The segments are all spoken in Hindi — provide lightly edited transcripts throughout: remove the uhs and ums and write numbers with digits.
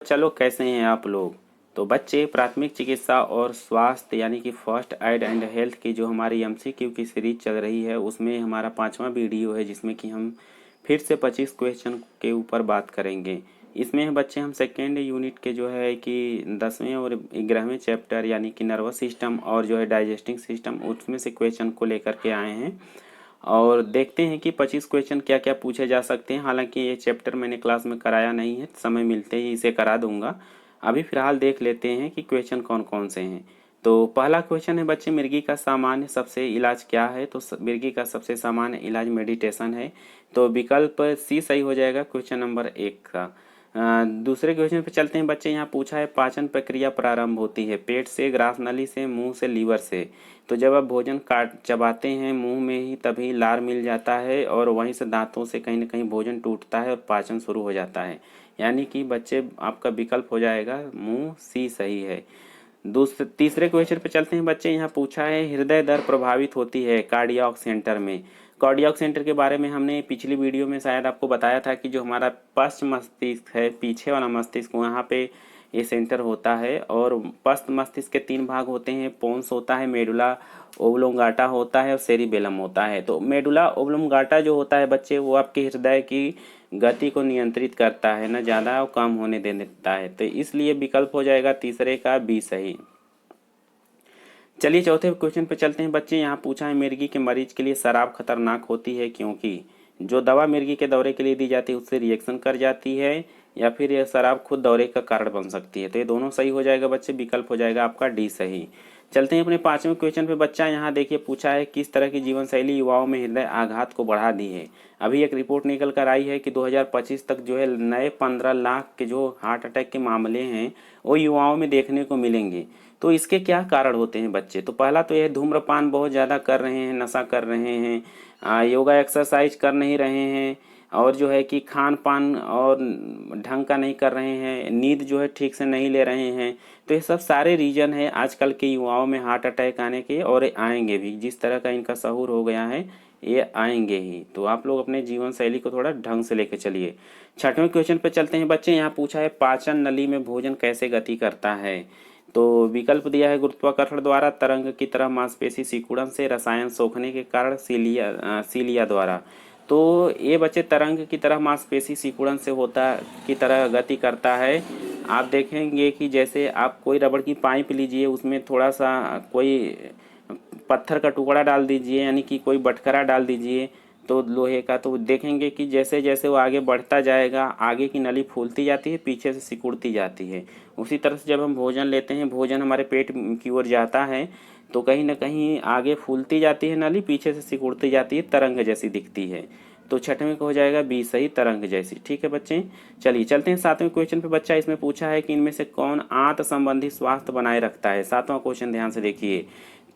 चलो कैसे हैं आप लोग। तो बच्चे प्राथमिक चिकित्सा और स्वास्थ्य यानी कि फर्स्ट एड एंड हेल्थ की जो हमारी एमसीक्यू की सीरीज चल रही है उसमें हमारा 5वां वीडियो है जिसमें कि हम फिर से 25 क्वेश्चन के ऊपर बात करेंगे। इसमें बच्चे हम सेकेंड यूनिट के जो है कि 10वें और 11वें चैप्टर यानी कि नर्वस सिस्टम और जो है डाइजेस्टिंग सिस्टम उसमें से क्वेश्चन को लेकर के आए हैं और देखते हैं कि 25 क्वेश्चन क्या क्या पूछे जा सकते हैं। हालांकि ये चैप्टर मैंने क्लास में कराया नहीं है, समय मिलते ही इसे करा दूंगा। अभी फिलहाल देख लेते हैं कि क्वेश्चन कौन कौन से हैं। तो पहला क्वेश्चन है बच्चे, मिर्गी का सामान्य सबसे इलाज क्या है। तो मिर्गी का सबसे सामान्य इलाज मेडिटेशन है। तो विकल्प सी सही हो जाएगा क्वेश्चन नंबर 1 का। दूसरे क्वेश्चन पे चलते हैं बच्चे। यहाँ पूछा है पाचन प्रक्रिया प्रारंभ होती है पेट से, ग्रास नली से, मुंह से, लीवर से। तो जब आप भोजन काट चबाते हैं मुंह में ही तभी लार मिल जाता है और वहीं से दांतों से कहीं ना कहीं भोजन टूटता है और पाचन शुरू हो जाता है। यानी कि बच्चे आपका विकल्प हो जाएगा मुंह, सी सही है। तीसरे क्वेश्चन पे चलते हैं बच्चे। यहाँ पूछा है हृदय दर प्रभावित होती है कार्डियक सेंटर में। कार्डियक सेंटर के बारे में हमने पिछली वीडियो में शायद आपको बताया था कि जो हमारा पश्च मस्तिष्क है, पीछे वाला मस्तिष्क, वहाँ पे ये सेंटर होता है। और पश्च मस्तिष्क के 3 भाग होते हैं, पोन्स होता है, मेडुला ओब्लोंगाटा होता है और सेरिबेलम होता है। तो मेडुला ओब्लोंगाटा जो होता है बच्चे वो आपके हृदय की गति को नियंत्रित करता है, ना ज़्यादा और कम होने दे देता है। तो इसलिए विकल्प हो जाएगा तीसरे का बी सही। चलिए चौथे क्वेश्चन पे चलते हैं बच्चे। यहाँ पूछा है मिर्गी के मरीज के लिए शराब खतरनाक होती है क्योंकि जो दवा मिर्गी के दौरे के लिए दी जाती है उससे रिएक्शन कर जाती है या फिर यह शराब खुद दौरे का कारण बन सकती है। तो ये दोनों सही हो जाएगा बच्चे, विकल्प हो जाएगा आपका डी सही। चलते हैं अपने 5वें क्वेश्चन पे बच्चा। यहाँ देखिए पूछा है किस तरह की जीवन शैली युवाओं में हृदय आघात को बढ़ा दी है। अभी एक रिपोर्ट निकल कर आई है कि 2025 तक जो है नए 15 लाख के जो हार्ट अटैक के मामले हैं वो युवाओं में देखने को मिलेंगे। तो इसके क्या कारण होते हैं बच्चे। तो पहला तो यह धूम्रपान बहुत ज़्यादा कर रहे हैं, नशा कर रहे हैं, योगा एक्सरसाइज कर नहीं रहे हैं और जो है कि खान पान और ढंग का नहीं कर रहे हैं, नींद जो है ठीक से नहीं ले रहे हैं। तो ये सब सारे रीजन है आजकल के युवाओं में हार्ट अटैक आने के, और आएंगे भी। जिस तरह का इनका शहूर हो गया है ये आएंगे ही। तो आप लोग अपने जीवन शैली को थोड़ा ढंग से लेके चलिए। 6वें क्वेश्चन पे चलते हैं बच्चे। यहाँ पूछा है पाचन नली में भोजन कैसे गति करता है। तो विकल्प दिया है गुरुत्वाकर्षण द्वारा, तरंग की तरह मांसपेशी सिकुड़न से, रसायन सोखने के कारण, सीलिया द्वारा। तो ये बच्चे तरंग की तरह मांसपेशी सिकुड़न से होता की तरह गति करता है। आप देखेंगे कि जैसे आप कोई रबड़ की पाइप लीजिए, उसमें थोड़ा सा कोई पत्थर का टुकड़ा डाल दीजिए यानी कि कोई बटखरा डाल दीजिए तो लोहे का, तो देखेंगे कि जैसे जैसे वो आगे बढ़ता जाएगा आगे की नली फूलती जाती है, पीछे से सिकुड़ती जाती है। उसी तरह से जब हम भोजन लेते हैं, भोजन हमारे पेट की ओर जाता है तो कहीं ना कहीं आगे फूलती जाती है नली, पीछे से सिकुड़ती जाती है, तरंग जैसी दिखती है। तो 6वें को हो जाएगा बी सही, तरंग जैसी। ठीक है बच्चे, चलिए चलते हैं 7वें क्वेश्चन पे बच्चा। इसमें पूछा है कि इनमें से कौन आंत संबंधी स्वास्थ्य बनाए रखता है। 7वां क्वेश्चन ध्यान से देखिए।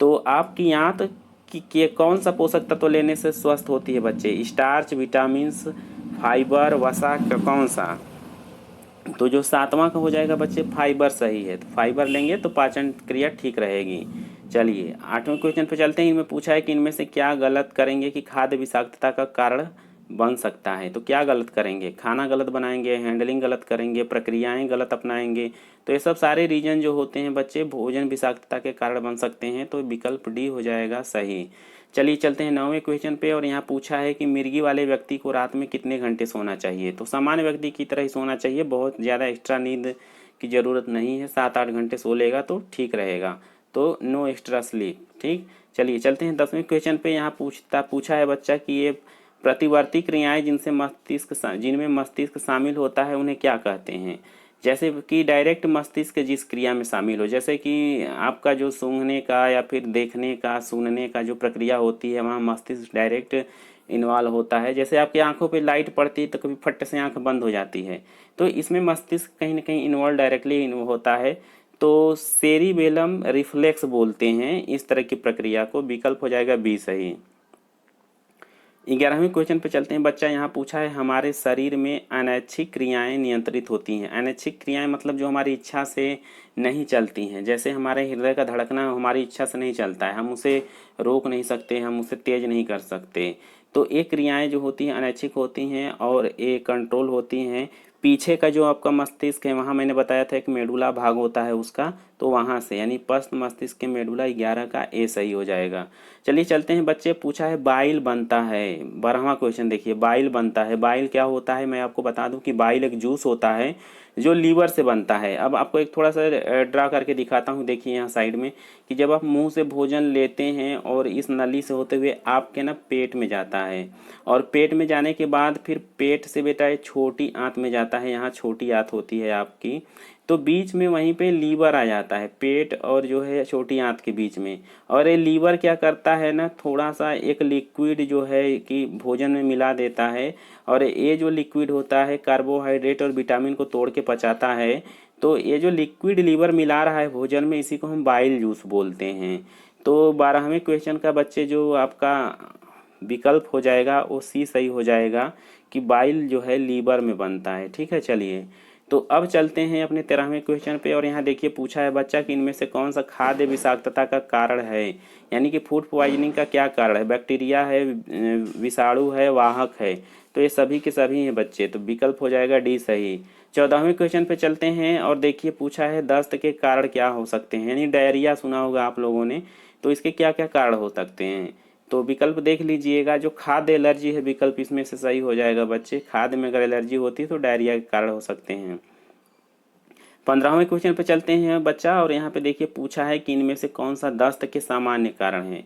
तो आपकी आंत कि कौन सा पोषक तत्व लेने से स्वस्थ होती है बच्चे। स्टार्च, विटामिन, फाइबर, वसा का कौन सा। तो जो 7वां का हो जाएगा बच्चे फाइबर सही है। तो फाइबर लेंगे तो पाचन क्रिया ठीक रहेगी। चलिए 8वें क्वेश्चन पे चलते हैं। इनमें पूछा है कि इनमें से क्या गलत करेंगे कि खाद्य विषाक्तता का कारण बन सकता है। तो क्या गलत करेंगे, खाना गलत बनाएंगे, हैंडलिंग गलत करेंगे, प्रक्रियाएं गलत अपनाएंगे। तो ये सब सारे रीजन जो होते हैं बच्चे भोजन विषाक्तता के कारण बन सकते हैं। तो विकल्प डी हो जाएगा सही। चलिए चलते हैं 9वें क्वेश्चन पे। और यहाँ पूछा है कि मिर्गी वाले व्यक्ति को रात में कितने घंटे सोना चाहिए। तो सामान्य व्यक्ति की तरह ही सोना चाहिए, बहुत ज़्यादा एक्स्ट्रा नींद की ज़रूरत नहीं है। 7-8 घंटे सो लेगा तो ठीक रहेगा। तो नो एक्स्ट्रा स्लीप। ठीक, चलिए चलते हैं 10वें क्वेश्चन पे। यहाँ पूछा है बच्चा कि ये प्रतिवर्ती क्रियाएं जिनमें मस्तिष्क शामिल होता है उन्हें क्या कहते हैं। जैसे कि डायरेक्ट मस्तिष्क जिस क्रिया में शामिल हो, जैसे कि आपका जो सूंघने का या फिर देखने का, सुनने का जो प्रक्रिया होती है वहाँ मस्तिष्क डायरेक्ट इन्वॉल्व होता है। जैसे आपकी आंखों पे लाइट पड़ती है तो कभी फट से आंख बंद हो जाती है, तो इसमें मस्तिष्क कहीं ना कहीं इन्वॉल्व डायरेक्टली होता है। तो सेरिबेलम रिफ्लेक्स बोलते हैं इस तरह की प्रक्रिया को। विकल्प हो जाएगा बी सही। 11वें क्वेश्चन पे चलते हैं बच्चा। यहाँ पूछा है हमारे शरीर में अनैच्छिक क्रियाएं नियंत्रित होती हैं। अनैच्छिक क्रियाएं मतलब जो हमारी इच्छा से नहीं चलती हैं। जैसे हमारे हृदय का धड़कना हमारी इच्छा से नहीं चलता है, हम उसे रोक नहीं सकते, हम उसे तेज नहीं कर सकते। तो ये क्रियाएं जो होती हैं अनैच्छिक होती हैं और ये कंट्रोल होती हैं पीछे का जो आपका मस्तिष्क है वहाँ मैंने बताया था एक मेडुला भाग होता है उसका, तो वहाँ से यानी पश्च मस्तिष्क के मेडुला 11 का ए सही हो जाएगा। चलिए चलते हैं बच्चे, पूछा है बाइल बनता है। 12वां क्वेश्चन देखिए, बाइल बनता है। बाइल क्या होता है मैं आपको बता दूं कि बाइल एक जूस होता है जो लीवर से बनता है। अब आपको एक थोड़ा सा ड्रा करके दिखाता हूँ, देखिए यहाँ साइड में कि जब आप मुंह से भोजन लेते हैं और इस नली से होते हुए आपके ना पेट में जाता है, और पेट में जाने के बाद फिर पेट से बेटा ये छोटी आंत में जाता है, यहाँ छोटी आंत होती है आपकी, तो बीच में वहीं पे लीवर आ जाता है, पेट और जो है छोटी आंत के बीच में। और ये लीवर क्या करता है ना, थोड़ा सा एक लिक्विड जो है कि भोजन में मिला देता है, और ये जो लिक्विड होता है कार्बोहाइड्रेट और विटामिन को तोड़ के पचाता है। तो ये जो लिक्विड लीवर मिला रहा है भोजन में, इसी को हम बाइल जूस बोलते हैं। तो 12वें क्वेश्चन का बच्चे जो आपका विकल्प हो जाएगा वो सी सही हो जाएगा कि बाइल जो है लीवर में बनता है। ठीक है, चलिए तो अब चलते हैं अपने 13वें क्वेश्चन पे, और यहाँ देखिए पूछा है बच्चा कि इनमें से कौन सा खाद्य विषाक्तता का कारण है, यानी कि फूड पॉइजनिंग का क्या कारण है। बैक्टीरिया है, विषाणु है, वाहक है, तो ये सभी के सभी हैं बच्चे, तो विकल्प हो जाएगा डी सही। 14वें क्वेश्चन पे चलते हैं, और देखिए पूछा है दस्त के कारण क्या हो सकते हैं, यानी डायरिया सुना होगा आप लोगों ने, तो इसके क्या क्या कारण हो सकते हैं। तो विकल्प देख लीजिएगा, जो खाद्य एलर्जी है विकल्प इसमें से सही हो जाएगा बच्चे। खाद्य में अगर एलर्जी होती है तो डायरिया के कारण हो सकते हैं। 15वें क्वेश्चन पे चलते हैं बच्चा, और यहाँ पे देखिए पूछा है कि इनमें से कौन सा दस्त के सामान्य कारण है।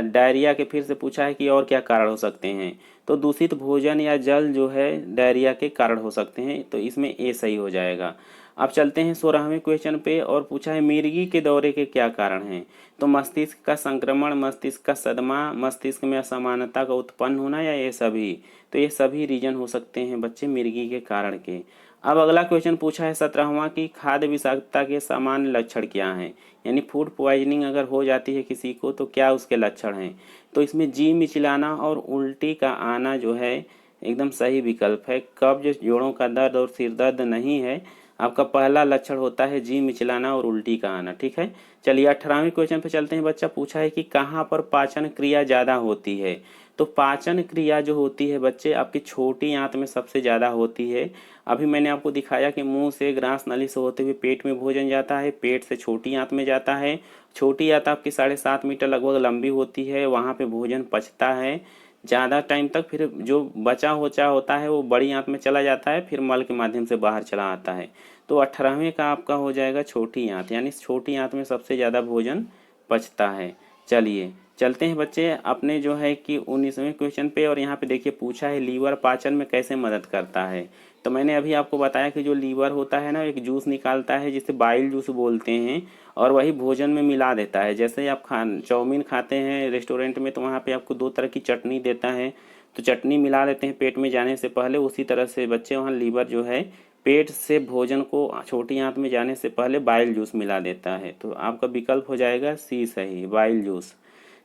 डायरिया के फिर से पूछा है कि और क्या कारण हो सकते हैं, तो दूषित भोजन या जल जो है डायरिया के कारण हो सकते हैं, तो इसमें ए सही हो जाएगा। अब चलते हैं 16वें क्वेश्चन पे, और पूछा है मिर्गी के दौरे के क्या कारण हैं। तो मस्तिष्क का संक्रमण, मस्तिष्क का सदमा, मस्तिष्क में असमानता का उत्पन्न होना, या ये सभी। तो ये सभी रीजन हो सकते हैं बच्चे मिर्गी के कारण के। अब अगला क्वेश्चन पूछा है 17वां की खाद्य विषाक्तता के सामान्य लक्षण क्या हैं, यानी फूड पॉइजनिंग अगर हो जाती है किसी को तो क्या उसके लक्षण हैं। तो इसमें जी मिचलाना और उल्टी का आना जो है एकदम सही विकल्प है। कब्ज, जोड़ों का दर्द और सिर दर्द नहीं है, आपका पहला लक्षण होता है जी मिचलाना और उल्टी का आना। ठीक है, चलिए 18वें क्वेश्चन पे चलते हैं बच्चा। पूछा है कि कहाँ पर पाचन क्रिया ज़्यादा होती है। तो पाचन क्रिया जो होती है बच्चे आपकी छोटी आंत में सबसे ज़्यादा होती है। अभी मैंने आपको दिखाया कि मुंह से ग्रास नली से होते हुए पेट में भोजन जाता है, पेट से छोटी आंत में जाता है। छोटी आंत आपकी 7.5 मीटर लगभग लंबी होती है, वहाँ पे भोजन पचता है ज़्यादा टाइम तक, फिर जो बचा होचा होता है वो बड़ी आंत में चला जाता है, फिर मल के माध्यम से बाहर चला आता है। तो 18वें का आपका हो जाएगा छोटी आंत, यानी छोटी आंत में सबसे ज़्यादा भोजन पचता है। चलिए चलते हैं बच्चे अपने जो है कि 19वें क्वेश्चन पे, और यहाँ पे देखिए पूछा है लीवर पाचन में कैसे मदद करता है। तो मैंने अभी आपको बताया कि जो लीवर होता है ना एक जूस निकालता है जिसे बाइल जूस बोलते हैं, और वही भोजन में मिला देता है। जैसे आप चाउमीन खाते हैं रेस्टोरेंट में तो वहाँ पे आपको 2 तरह की चटनी देता है, तो चटनी मिला लेते हैं पेट में जाने से पहले, उसी तरह से बच्चे वहाँ लीवर जो है पेट से भोजन को छोटी आंत में जाने से पहले बाइल जूस मिला देता है। तो आपका विकल्प हो जाएगा सी सही, बाइल जूस।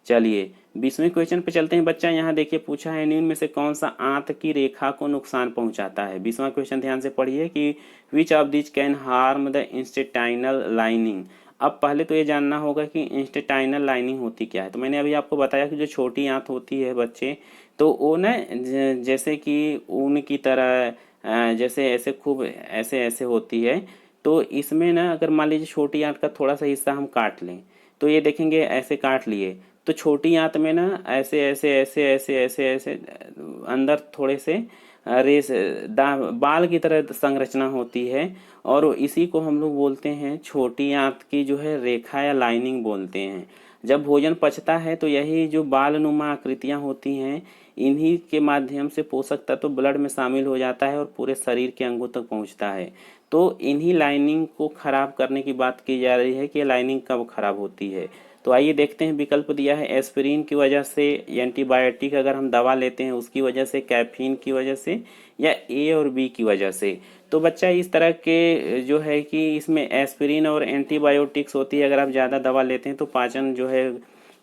चलिए 20वें क्वेश्चन पे चलते हैं बच्चा। यहाँ देखिए पूछा है निम्न में से कौन सा आंत की रेखा को नुकसान पहुंचाता है। 20वां क्वेश्चन ध्यान से पढ़िए कि which of this can harm the intestinal lining. अब पहले तो ये जानना होगा कि इंस्टेटाइनल लाइनिंग होती क्या है। तो मैंने अभी आपको बताया कि जो छोटी आंत होती है बच्चे, तो वो ना जैसे कि ऊन की तरह जैसे ऐसे खूब ऐसे ऐसे होती है। तो इसमें ना अगर मान लीजिए छोटी आंत का थोड़ा सा हिस्सा हम काट लें, तो ये देखेंगे ऐसे काट लिए, तो छोटी आंत में ना ऐसे ऐसे ऐसे ऐसे ऐसे ऐसे अंदर थोड़े से रेस बाल की तरह संरचना होती है, और इसी को हम लोग बोलते हैं छोटी आंत की जो है रेखा या लाइनिंग बोलते हैं। जब भोजन पचता है तो यही जो बाल नुमा आकृतियाँ होती हैं, इन्हीं के माध्यम से पोषक तत्व ब्लड में शामिल हो जाता है और पूरे शरीर के अंगों तक पहुंचता है। तो इन्हीं लाइनिंग को खराब करने की बात की जा रही है कि लाइनिंग कब खराब होती है। तो आइए देखते हैं, विकल्प दिया है एस्पिरिन की वजह से, एंटीबायोटिक अगर हम दवा लेते हैं उसकी वजह से, कैफीन की वजह से, या ए और बी की वजह से। तो बच्चा इस तरह के जो है कि इसमें एस्पिरिन और एंटीबायोटिक्स होती है, अगर आप ज़्यादा दवा लेते हैं तो पाचन जो है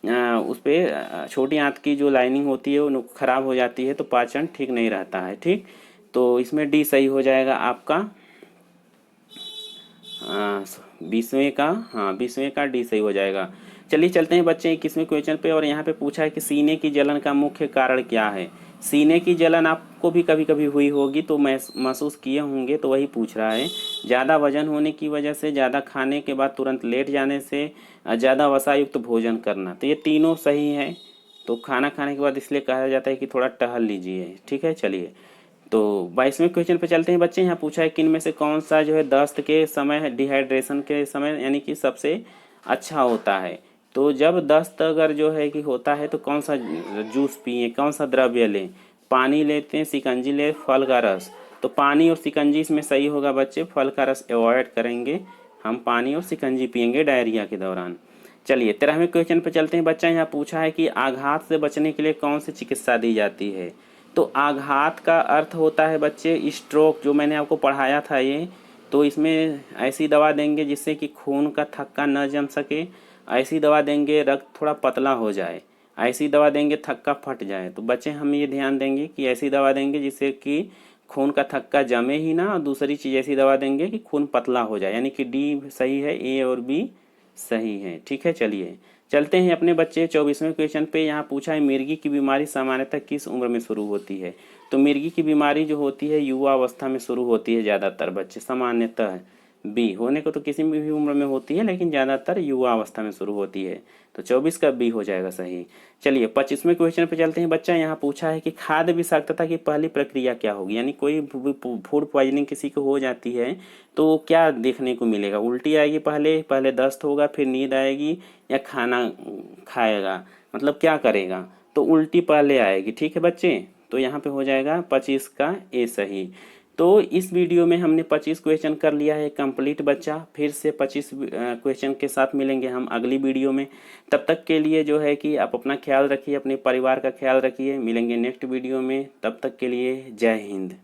उस पर छोटी आंत की जो लाइनिंग होती है वो खराब हो जाती है, तो पाचन ठीक नहीं रहता है। ठीक, तो इसमें डी सही हो जाएगा आपका 20वें का, हाँ 20वें का डी सही हो जाएगा। चलिए चलते हैं बच्चे 21वें क्वेश्चन पे, और यहाँ पे पूछा है कि सीने की जलन का मुख्य कारण क्या है। सीने की जलन आपको भी कभी कभी हुई होगी तो महसूस किए होंगे, तो वही पूछ रहा है। ज़्यादा वजन होने की वजह से, ज़्यादा खाने के बाद तुरंत लेट जाने से, ज़्यादा वसायुक्त भोजन करना, तो ये तीनों सही है। तो खाना खाने के बाद इसलिए कहा जाता है कि थोड़ा टहल लीजिए। ठीक है, चलिए तो 22वें क्वेश्चन पे चलते हैं बच्चे। यहाँ पूछा है कि इनमें से कौन सा जो है दस्त के समय, डिहाइड्रेशन के समय यानी कि सबसे अच्छा होता है। तो जब दस्त अगर जो है कि होता है तो कौन सा जूस पिए, कौन सा द्रव्य लें, पानी लेते हैं, शिकंजी ले, फल का रस। तो पानी और शिकंजी इसमें सही होगा बच्चे, फल का रस अवॉइड करेंगे, हम पानी और शिकंजी पियेंगे डायरिया के दौरान। चलिए 13वें क्वेश्चन पे चलते हैं बच्चा। यहाँ पूछा है कि आघात से बचने के लिए कौन सी चिकित्सा दी जाती है। तो आघात का अर्थ होता है बच्चे स्ट्रोक, जो मैंने आपको पढ़ाया था ये। तो इसमें ऐसी दवा देंगे जिससे कि खून का थक्का न जम सके, ऐसी दवा देंगे रक्त थोड़ा पतला हो जाए, ऐसी दवा देंगे थक्का फट जाए। तो बच्चे हम ये ध्यान देंगे कि ऐसी दवा देंगे जिससे कि खून का थक्का जमे ही ना, और दूसरी चीज़ ऐसी दवा देंगे कि खून पतला हो जाए, यानी कि डी सही है, ए और बी सही है। ठीक है, चलिए चलते हैं अपने बच्चे 24वें क्वेश्चन पे। यहाँ पूछा है मिर्गी की बीमारी सामान्यतः किस उम्र में शुरू होती है। तो मिर्गी की बीमारी जो होती है युवा अवस्था में शुरू होती है ज़्यादातर बच्चे, सामान्यतः। बी होने को तो किसी भी उम्र में होती है, लेकिन ज़्यादातर युवा अवस्था में शुरू होती है। तो 24 का बी हो जाएगा सही। चलिए 25वें क्वेश्चन पे चलते हैं बच्चा। यहाँ पूछा है कि खाद्य विषाक्तता की पहली प्रक्रिया क्या होगी, यानी कोई फूड पॉइजनिंग किसी को हो जाती है तो क्या देखने को मिलेगा। उल्टी आएगी, पहले पहले दस्त होगा, फिर नींद आएगी, या खाना खाएगा, मतलब क्या करेगा। तो उल्टी पहले आएगी। ठीक है बच्चे, तो यहाँ पे हो जाएगा 25 का ए सही। तो इस वीडियो में हमने 25 क्वेश्चन कर लिया है कंप्लीट बच्चा। फिर से 25 क्वेश्चन के साथ मिलेंगे हम अगली वीडियो में। तब तक के लिए जो है कि आप अपना ख्याल रखिए, अपने परिवार का ख्याल रखिए। मिलेंगे नेक्स्ट वीडियो में, तब तक के लिए जय हिंद।